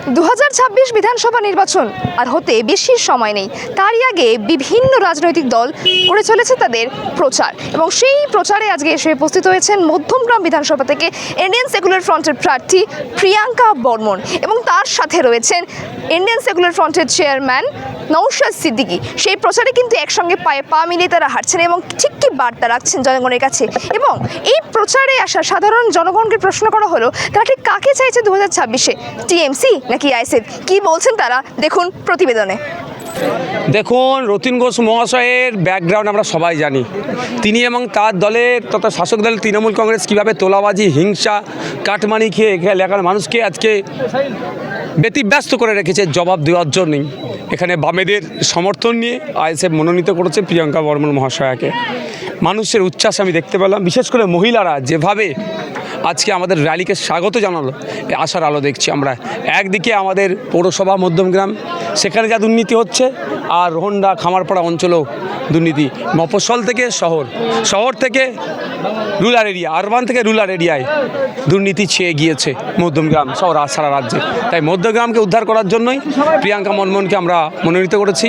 2026 বিধানসভা নির্বাচন আর হতে বেশি সময় নেই। তারই আগে বিভিন্ন রাজনৈতিক দল করে চলেছে তাদের প্রচার, এবং সেই প্রচারে আজকে এসে উপস্থিত হয়েছেন মধ্যমগ্রাম বিধানসভা থেকে ইন্ডিয়ান সেকুলার ফ্রন্টের প্রার্থী প্রিয়াঙ্কা বর্মন, এবং তার সাথে রয়েছেন ইন্ডিয়ান সেকুলার ফ্রন্টের চেয়ারম্যান নওশাদ সিদ্দিকী। সেই প্রচারে কিন্তু একসঙ্গে পায়ে পা মিলিয়ে তারা হাঁটছেন এবং ঠিক কি বার্তা রাখছেন জনগণের কাছে। এবং এই প্রচারে আসা সাধারণ জনগণকে প্রশ্ন করা হলো তারা ঠিক কাকে চাইছে 2026-এ, টিএমসি নাকি আইএসএফ। কি বলছেন তারা, দেখুন প্রতিবেদনে। দেখুন, রতিন ঘোষ মহাশয়ের ব্যাকগ্রাউন্ড আমরা সবাই জানি। তিনি এবং তার দলের তথা শাসক দল তৃণমূল কংগ্রেস কীভাবে তোলাবাজি, হিংসা, কাটমানি খেয়ে এলাকার মানুষকে আজকে ব্যতিব্যস্ত করে রেখেছে জবাব দেওয়ার জন্যই এখানে বামেদের সমর্থন নিয়ে আইএসএফ মনোনীত করেছে প্রিয়াঙ্কা বর্মন মহাশয়াকে। মানুষের উচ্ছ্বাস আমি দেখতে পেলাম, বিশেষ করে মহিলারা যেভাবে আজকে আমাদের র্যালিকে স্বাগত জানালো, আশার আলো দেখছি আমরা। একদিকে আমাদের পৌরসভা মধ্যমগ্রাম, সেখানে যা দুর্নীতি হচ্ছে, আর রোহন্ডা খামারপাড়া অঞ্চলেও দুর্নীতি, মফস্বল থেকে শহর থেকে রুরাল এরিয়া, আরবান থেকে রুরাল এরিয়ায় দুর্নীতি ছেয়ে গিয়েছে মধ্যমগ্রাম সহ সারা রাজ্যে। তাই মধ্যমগ্রামকে উদ্ধার করার জন্যই প্রিয়াঙ্কা বর্মনকে আমরা মনোনীত করেছি।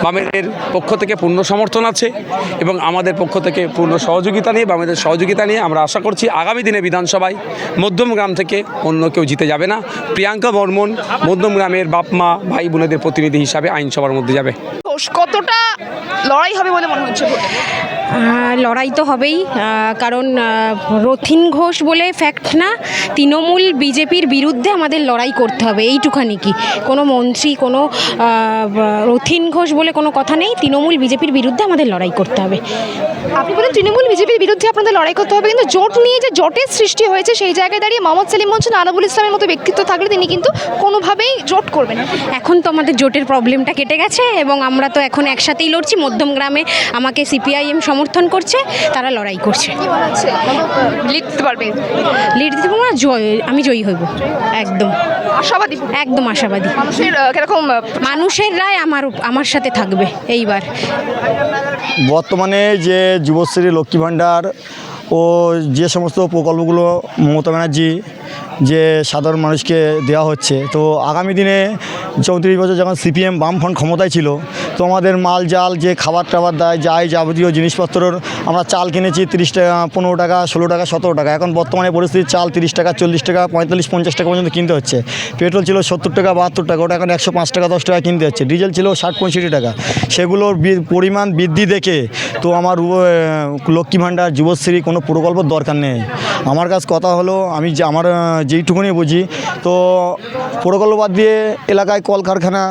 বামেদের পক্ষ থেকে পূর্ণ সমর্থন আছে এবং আমাদের পক্ষ থেকে পূর্ণ সহযোগিতা নিয়ে, বামেদের সহযোগিতা নিয়ে আমরা আশা করছি আগামী দিনে বিধানসভায় মধ্যমগ্রাম থেকে অন্য কেউ জিতে যাবে না। প্রিয়াঙ্কা বর্মন মধ্যমগ্রামের বাপ মা ভাই বোনেদের প্রতিনিধি হিসাবে আইনসভার মধ্যে যাবে। কতটা লড়াই হবে বলে মনে হচ্ছে? লড়াই তো হবেই, কারণ রথিন ঘোষ বলে ফ্যাক্ট না, তৃণমূল বিজেপির বিরুদ্ধে আমাদের লড়াই করতে হবে, এইটুখানি। কি কোনো মন্ত্রী, কোনো রথিন ঘোষ বলে কোনো কথা নেই, তৃণমূল বিজেপির বিরুদ্ধে আমাদের লড়াই করতে হবে। আপনি বলেন তৃণমূল বিজেপির বিরুদ্ধে আপনাদের লড়াই করতে হবে, কিন্তু জোট নিয়ে যে জোটের সৃষ্টি হয়েছে সেই জায়গায় দাঁড়িয়ে মোহাম্মদ সেলিম বলছেন আরাবুল ইসলামের মতো ব্যক্তিত্ব থাকলে তিনি কিন্তু কোনোভাবেই জোট করবেন। এখন তো আমাদের জোটের প্রবলেমটা কেটে গেছে এবং আমরা তো এখন একসাথেই লড়ছি। মধ্যমগ্রামে আমাকে সিপিআইএম সমর্থন করছে, তারা লড়াই করছে। লিড দিতে পারবে? লিড দিতে পারবো না, আমি জয়ী হইব, একদম আশাবাদী, একদম আশাবাদী। মানুষের কিরকম, মানুষের রায় আমার সাথে থাকবে এইবার। বর্তমানে যে যুবশ্রী, লক্ষ্মী ভাণ্ডার ও যে সমস্ত প্রকল্পগুলো মমতা ব্যানার্জি যে সাধারণ মানুষকে দেওয়া হচ্ছে, তো আগামী দিনে 34 বছর যখন সিপিএম বামফ্রন্ট ক্ষমতায় ছিল, তো আমাদের মাল জাল যে খাবার টাবার দেয়, যাই যাবতীয় জিনিসপত্রর আমরা চাল কিনেছি 30 টাকা, 15 টাকা, 16 টাকা, 17 টাকা। এখন বর্তমানে পরিস্থিতি চাল 30 টাকা, 40 টাকা, 45, 50 টাকা পর্যন্ত কিনতে হচ্ছে। পেট্রোল ছিল 70 টাকা, 72 টাকা, ওটা এখন 105 টাকা, 10 টাকা কিনতে হচ্ছে। ডিজেল ছিল 60-65 টাকা। সেগুলোর পরিমাণ বৃদ্ধি দেখে তো আমার লক্ষ্মী ভাণ্ডার, যুবশ্রী কোনো প্রকল্পের দরকার নেই। আমার কাছে কথা হলো, আমি যে আমার যেইটুকুনি বুঝি, তো প্রকল্প বাদ দিয়ে এলাকায় কলকারখানা,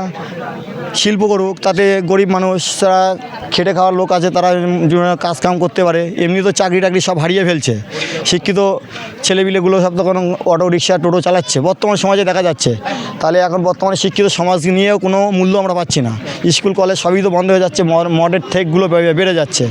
শিল্প করুক, তাতে গরিব মানুষ, যারা খেটে খাওয়ার লোক আছে, তারা কাজ কাম করতে পারে। এমনি তো চাকরি টাকরি সব হারিয়ে ফেলছে। শিক্ষিত ছেলেপিলেগুলো সব তখন অটো রিক্সা, টোটো চালাচ্ছে বর্তমান সমাজে দেখা যাচ্ছে। তাহলে এখন বর্তমানে শিক্ষিত সমাজ নিয়েও কোনো মূল্য আমরা পাচ্ছি না। স্কুল কলেজ সবই তো বন্ধ হয়ে যাচ্ছে, মডের থেকগুলো বেড়ে যাচ্ছে।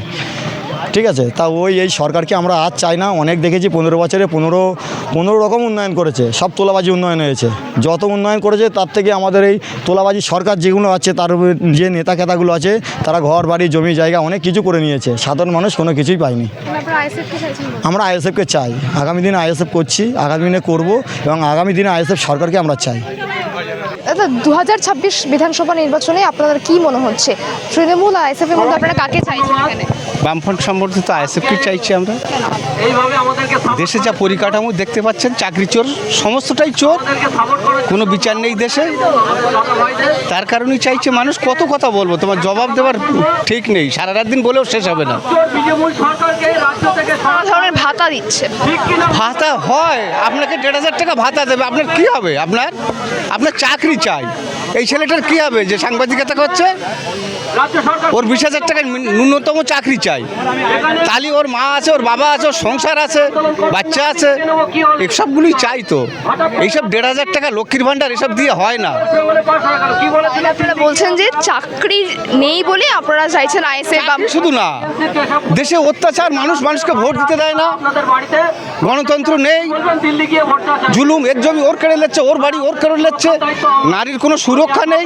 ঠিক আছে, তা এই সরকারকে আমরা আজ চাই না। অনেক দেখেছি 15 বছরে 15 রকম উন্নয়ন করেছে, সব তোলাবাজি উন্নয়ন হয়েছে। যত উন্নয়ন করেছে তার থেকে আমাদের এই তোলাবাজি সরকার যেগুলো আছে, তার যে নেতা খেতাগুলো আছে, তারা ঘর বাড়ি জমি জায়গা অনেক কিছু করে নিয়েছে। সাধারণ মানুষ কোনো কিছুই পায়নি। আমরা আইএসএফকে চাই, আগামী দিনে আইএসএফ করছি, আগামী দিনে করব, এবং আগামী দিনে আইএসএফ সরকারকে আমরা চাই। 2026 বিধানসভা নির্বাচনে আপনাদের কি মনে হচ্ছে, তৃণমূল আইএসএফ এর মধ্যে আপনারা কাকে চাইছেন? এখানে বামফ্রন্ট সমর্থিত আইএসএফকে চাইছি আমরা। দেশে যা পরিকাঠামো দেখতে পাচ্ছেন, চাকরি চোর, সমস্তটাই চোর, কোনো বিচার নেই দেশে। তার কারণেই চাইছে মানুষ। কত কথা বলবো, তোমার জবাব দেওয়ার ঠিক নেই, সারা রাত দিন বলেও শেষ হবে না। ধরনের ভাতা দিচ্ছে, ভাতা হয়, আপনাকে 1,500 টাকা ভাতা দেবে, আপনার কি হবে? আপনার চাকরি চাই। এই ছেলেটার কি হবে যে সাংবাদিকতা করছে? ওর 20,000 টাকা ন্যূনতম চাকরি চাই। তাহলে ওর মা আছে, ওর বাবা আছে, ওর সংসার আছে, বাচ্চা আছে, এসবগুলোই চাই। তো এইসব 1,500 টাকা লক্ষ্মীর ভাণ্ডার এসব দিয়ে হয় না। আপনারা বলছেন যে চাকরি নেই বলে আপনারা চাইছেন আইএসএফ। শুধু না, দেশে অত্যাচার, মানুষকে ভোট দিতে দেয় না, গণতন্ত্র নেই, জুলুম, এর জমি ওর কেড়ে নিচ্ছে, ওর বাড়ি ওর কেড়ে নিচ্ছে, নারীর কোনো সুরক্ষা নেই,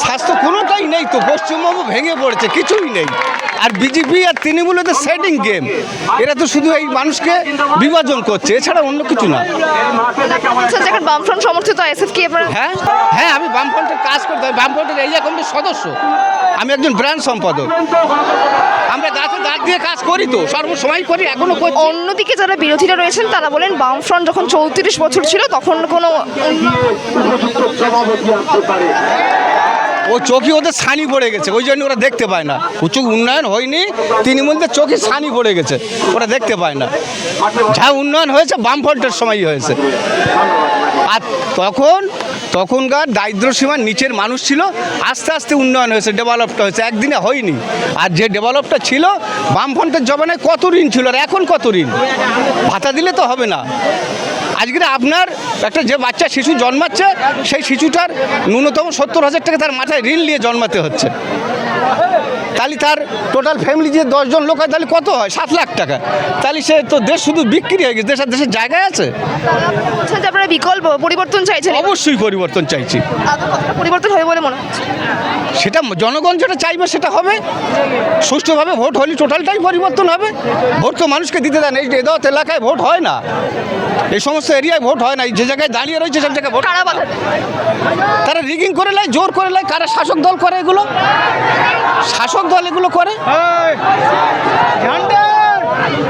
স্বাস্থ্য কোনোটাই নেই। তো পশ্চিমবঙ্গ ভেঙে পড়েছে, কিছুই নেই। নেই। আর বিজেপি আর তৃণমূল ওদের সেটিং গেম, এরা তো শুধু এই মানুষকে বিভাজন করছে, এছাড়া অন্য কিছু না। আচ্ছা, যখন বামফ্রন্ট সমর্থিত আইএসএফ কি আপনারা হ্যাঁ হ্যাঁ, আমি বামফ্রন্টের কাজ করতে হয়, বামফ্রন্টের এরিয়া কমিটির সদস্য, আমি একজন ব্রাঞ্চ সম্পাদক। আমরা দাঁতে দাঁত দিয়ে কাজ করি, তো সর্বসময় করি, এখনো করি। অন্যদিকে যারা বিরোধীরা রয়েছেন তারা বলেন বামফ্রন্ট যখন 34 বছর ছিল তখন কোনো ও চোখে ওদের ছানি পড়ে গেছে, ওই জন্য ওরা দেখতে পায় না। উঁচু উন্নয়ন হয়নি, তৃণমূলদের চোখে ছানি পড়ে গেছে, ওরা দেখতে পায় না। যা উন্নয়ন হয়েছে বামফ্রন্টের সময়ই হয়েছে। আর তখনকার দারিদ্র্য সীমার নিচের মানুষ ছিল, আস্তে আস্তে উন্নয়ন হয়েছে, ডেভেলপটা হয়েছে, একদিনে হয়নি। আর যে ডেভেলপটা ছিল বামফ্রন্টের জমানায় কত ঋণ ছিল, আর এখন কত ঋণ? ভাতা দিলে তো হবে না। আজকে আপনার একটা যে বাচ্চা শিশু জন্মাচ্ছে, সেই শিশুটার ন্যূনতম 70,000 টাকা তার মাথায় ঋণ নিয়ে জন্মাতে হচ্ছে। তাহলে তার টোটাল ফ্যামিলি যে 10 জন লোক হয়, তাহলে কত হয়? 7 লাখ টাকা। তাহলে সে তো দেশ শুধু বিক্রি হয়ে গেছে, দেশের জায়গায় আছে। আচ্ছা, যে আপনারা বিকল্প পরিবর্তন চাইছেন, অবশ্যই পরিবর্তন চাইছি। আদৌ কতটা পরিবর্তন হবে বলে মনে হচ্ছে? সেটা জনগণ যেটা চাইবে সেটা হবে। সুষ্ঠুভাবে ভোট হলে টোটালটাই পরিবর্তন হবে। ভোট তো মানুষকে দিতে দেন, এই এদাওয়াত এলাকায় ভোট হয় না, এই সমস্ত এরিয়ায় ভোট হয় না। যে জায়গায় দাঁড়িয়ে রয়েছে সব জায়গায় ভোট। কারা বাধা দেয়? তারা রিগিং করে নেয়, জোর করে নেয়। কারা? শাসক দল করে এগুলো, শাসক দল এগুলো করে।